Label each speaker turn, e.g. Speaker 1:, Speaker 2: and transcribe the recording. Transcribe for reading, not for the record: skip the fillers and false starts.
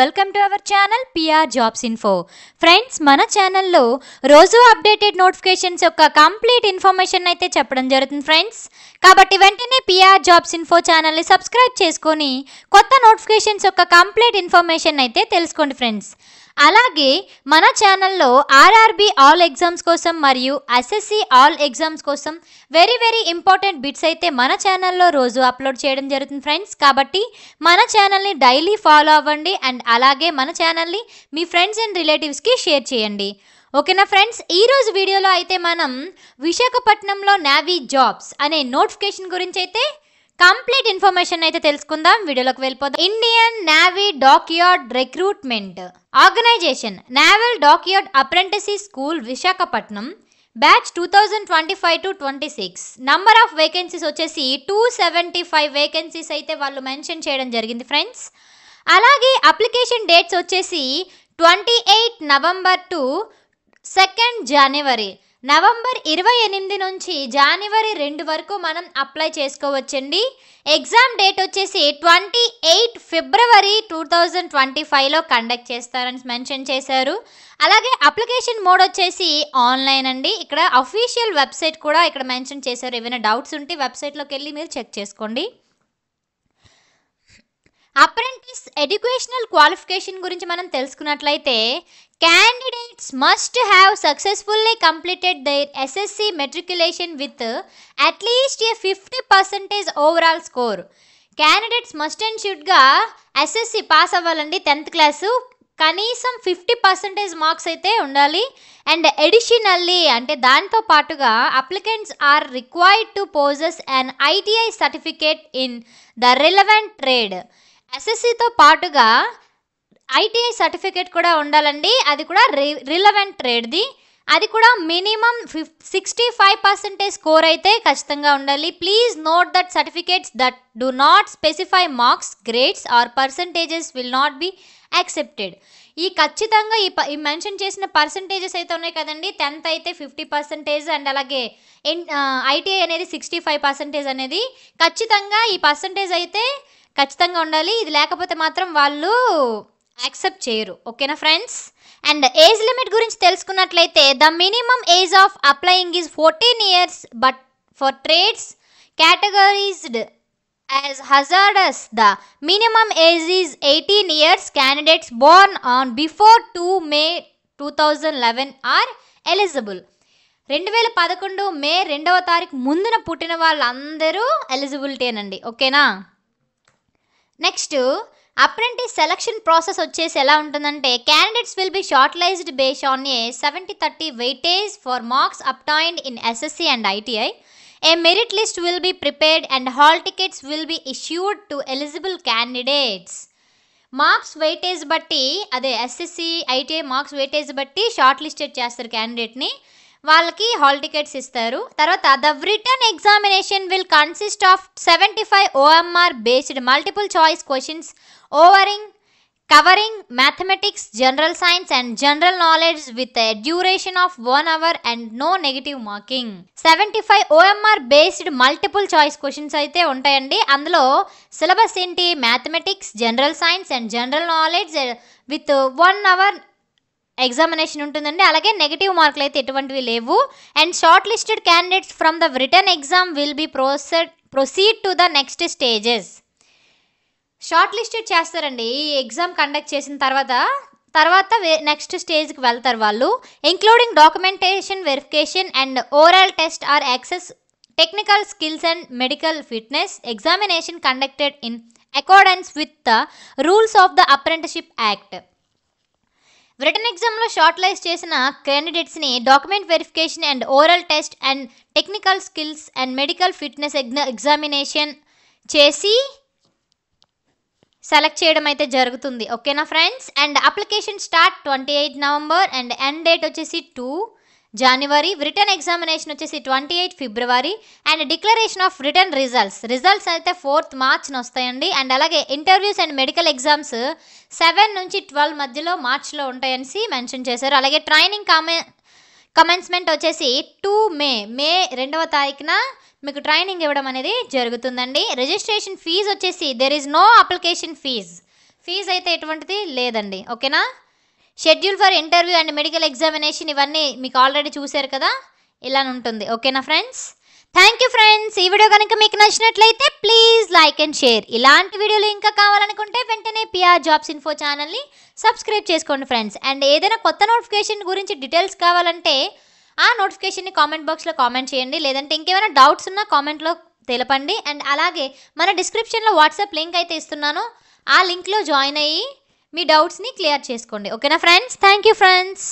Speaker 1: Welcome to our channel PR jobs info. Friends, మన ఛానల్లో రోజు అప్డేటెడ్ నోటిఫికేషన్స్ యొక్క కంప్లీట్ ఇన్ఫర్మేషన్ అయితే చెప్పడం జరుగుతుంది ఫ్రెండ్స్. కాబట్టి వెంటనే పిఆర్ జాబ్స్ ఇన్ఫో ఛానల్ని సబ్స్క్రైబ్ చేసుకొని కొత్త నోటిఫికేషన్స్ యొక్క కంప్లీట్ ఇన్ఫర్మేషన్ అయితే తెలుసుకోండి ఫ్రెండ్స్. అలాగే మన ఛానల్లో ఆర్ఆర్బీ ఆల్ ఎగ్జామ్స్ కోసం మరియు ఎస్ఎస్సి ఆల్ ఎగ్జామ్స్ కోసం వెరీ ఇంపార్టెంట్ బిట్స్ అయితే మన ఛానల్లో రోజు అప్లోడ్ చేయడం జరుగుతుంది ఫ్రెండ్స్. కాబట్టి మన ఛానల్ని డైలీ ఫాలో అవ్వండి అండ్ అలాగే మన ఛానల్ని మీ ఫ్రెండ్స్ అండ్ రిలేటివ్స్కి షేర్ చేయండి. ఓకేనా ఫ్రెండ్స్, ఈరోజు వీడియోలో అయితే మనం విశాఖపట్నంలో నేవీ జాబ్స్ అనే నోటిఫికేషన్ గురించి అయితే కంప్లీట్ ఇన్ఫర్మేషన్ అయితే తెలుసుకుందాం. వీడియోలోకి వెళ్ళిపోదాం. Indian navy dockyard recruitment organisation naval dockyard apprentices school Visakhapatnam batch 2025 to 26. Number of vacancies వచ్చేసి 275 వేకెన్సీస్ అయితే వాళ్ళు మెన్షన్ చేయడం జరిగింది ఫ్రెండ్స్. అలాగే అప్లికేషన్ డేట్స్ వచ్చేసి 28 నవంబర్ టు 2 జనవరి. నవంబర్ 28 నుంచి జనవరి 2 వరకు మనం అప్లై చేసుకోవచ్చండి. ఎగ్జామ్ డేట్ వచ్చేసి 28 ఫిబ్రవరి 2025లో కండక్ట్ చేస్తారని మెన్షన్ చేశారు. అలాగే అప్లికేషన్ మోడ్ వచ్చేసి ఆన్లైన్ అండి. ఇక్కడ అఫీషియల్ వెబ్సైట్ కూడా ఇక్కడ మెన్షన్ చేశారు. ఏమైనా డౌట్స్ ఉంటే వెబ్సైట్లోకి వెళ్ళి మీరు చెక్ చేసుకోండి. అప్రెంటిస్ ఎడ్యుకేషనల్ క్వాలిఫికేషన్ గురించి మనం తెలుసుకున్నట్లయితే candidates must have successfully completed their SSC matriculation with at least a 50% overall score. Candidates must and should గా SSC పాస్ అవ్వాలండి. 10th క్లాసు కనీసం 50% మార్క్స్ అయితే ఉండాలి. అండ్ ఎడిషనల్లీ అంటే దాంతో పాటుగా applicants are required to possess an ITI certificate in the relevant trade. ఎస్ఎస్సితో పాటుగా ITI సర్టిఫికేట్ కూడా ఉండాలండి. అది కూడా రిలవెంట్ ట్రేడ్ది. అది కూడా మినిమం 65% స్కోర్ అయితే ఖచ్చితంగా ఉండాలి. Please note that certificates that do not specify marks, grades or percentages will not be accepted. ఈ ఖచ్చితంగా ఈ మెన్షన్ చేసిన పర్సంటేజెస్ అయితే ఉన్నాయి కదండి. 10th అయితే 50% అండ్ అలాగే ITI అనేది 65% అనేది ఖచ్చితంగా ఈ పర్సంటేజ్ అయితే ఖచ్చితంగా ఉండాలి. ఇది లేకపోతే మాత్రం వాళ్ళు యాక్సెప్ట్ చేయరు. ఓకేనా ఫ్రెండ్స్. అండ్ ఏజ్ లిమిట్ గురించి తెలుసుకున్నట్లయితే the minimum age of applying is 14 years but for trades categorized as hazardous the minimum age is 18 years. Candidates born on before 2 May 2011 are eligible. 2011 May 2వ తారీఖు ముందున పుట్టిన వాళ్ళందరూ ఎలిజిబిలిటీనండి. ఓకేనా. నెక్స్ట్ అప్రెంటిస్ సెలక్షన్ ప్రాసెస్ వచ్చేసి ఎలా ఉంటుందంటే candidates will be shortlisted based on a 70-30 weightage for marks obtained in SSC and ITI. A merit list will be prepared and hall tickets will be issued to eligible candidates. Marks weightage బట్టి అదే SSC ITI marks weightage బట్టి short listed చేస్తారు క్యాండిడేట్ని. వాళ్ళకి hall tickets ఇస్తారు. తర్వాత the written examination will consist of 75 OMR based multiple choice questions covering mathematics, general science and general knowledge with a duration of 1 hour and no negative marking. 75 OMR based multiple choice questions అయితే ఉంటాయండి. అందులో syllabus ఏంటి? Mathematics, general science and general knowledge with 1 hour examination ఉంటుందండి. అలాగే negative మార్కులు అయితే ఎటువంటివి లేవు. And shortlisted candidates from the written exam will be proceed to the next stages. Shortlisted చేస్తారండి. ఈ ఎగ్జామ్ కండక్ట్ చేసిన తర్వాత నెక్స్ట్ స్టేజ్కి వెళ్తారు వాళ్ళు. Including documentation verification and oral test or assess technical skills and medical fitness examination conducted in accordance with the rules of the apprenticeship act. Written ఎగ్జామ్లో shortlist చేసిన క్యాండిడేట్స్ని document verification and oral test and technical skills and medical fitness examination చేసి select చేయడం అయితే జరుగుతుంది. ఓకేనా friends. And application start 28 November and end date వచ్చేసి 2 జనవరి. రిటర్న్ ఎగ్జామినేషన్ వచ్చేసి 28 ఫిబ్రవరి and declaration of return results అయితే 4th మార్చ్న వస్తాయండి. అండ్ అలాగే ఇంటర్వ్యూస్ అండ్ మెడికల్ ఎగ్జామ్స్ 7 నుంచి 12 మధ్యలో మార్చ్లో ఉంటాయని మెన్షన్ చేశారు. అలాగే ట్రైనింగ్ కమెన్స్మెంట్ వచ్చేసి 2 మే 2వ తారీఖున మీకు ట్రైనింగ్ ఇవ్వడం అనేది జరుగుతుందండి. రిజిస్ట్రేషన్ ఫీజు వచ్చేసి there is no application fee. Fee అయితే ఎటువంటిది లేదండి. ఓకేనా? Schedule for interview and medical examination ఇవన్నీ మీకు ఆల్రెడీ చూశారు కదా, ఇలా ఉంటుంది. ఓకేనా ఫ్రెండ్స్? Thank you friends. ఈ వీడియో కనుక మీకు నచ్చినట్లయితే ప్లీజ్ లైక్ అండ్ షేర్. ఇలాంటి వీడియోలు ఇంకా కావాలనుకుంటే వెంటనే పిఆర్ జాబ్స్ ఇన్ఫో ఛానల్ని సబ్స్క్రైబ్ చేసుకోండి ఫ్రెండ్స్. అండ్ ఏదైనా కొత్త నోటిఫికేషన్ గురించి డీటెయిల్స్ కావాలంటే ఆ నోటిఫికేషన్ని కామెంట్ బాక్స్లో కామెంట్ చేయండి. లేదంటే ఇంకేమైనా డౌట్స్ ఉన్నా కామెంట్లో తెలపండి. అండ్ అలాగే మన డిస్క్రిప్షన్లో వాట్సాప్ లింక్ అయితే ఇస్తున్నాను, ఆ లింక్లో జాయిన్ అయ్యి మీ డౌట్స్ని క్లియర్ చేసుకోండి. ఓకేనా ఫ్రెండ్స్? Thank you friends.